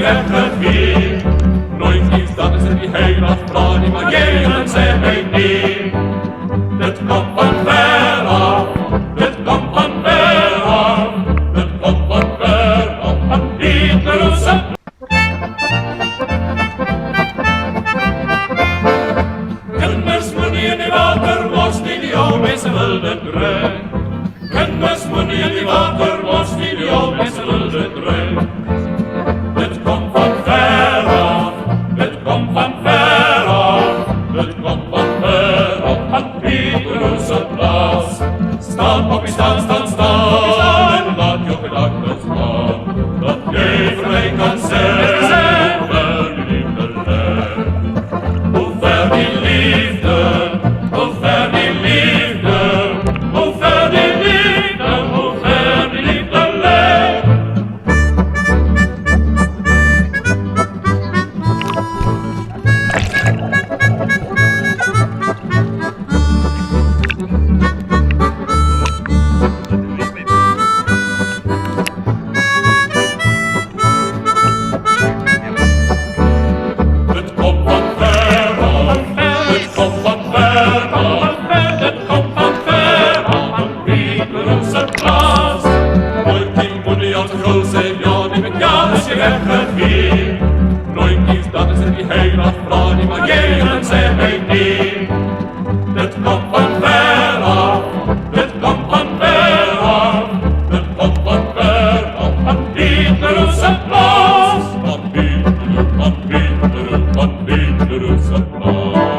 weggevierd. Nooit iets, dat is het die heel afplan, die maar jelen zei mij niet. Het komt van ver af, het komt van ver af, het komt van ver af, van Hitlerse. Kenners moet niet in die water was, die die oude mensen wilden drinken. Kenners moet niet in die water was, die die oude mensen wilden drinken. Het komt van ver af, het komt van ver af, het komt van ver af, van Hitlerse plaats. Staan, papi, staan, staan, staan, en laat je gedachten gaan, dat jij voor mij kan zijn, hoe ver die liefde ligt. Hoe ver die liefde, hoe ver die liefde, hoe ver die liefde, hoe ver die liefde ligt. Het komt van ver af, het komt van ver af, het komt van ver af, van Hitlerse plaats. Nooit die moet die als groot zijn, ja, die met ja is je weggevierd. Nooit iets, dat is het die heel afvraag, die maar jelen zei mij niet. Het komt van ver af, het komt van ver af, het komt van ver af, van Hitlerse plaats. Van Hitlerse plaats.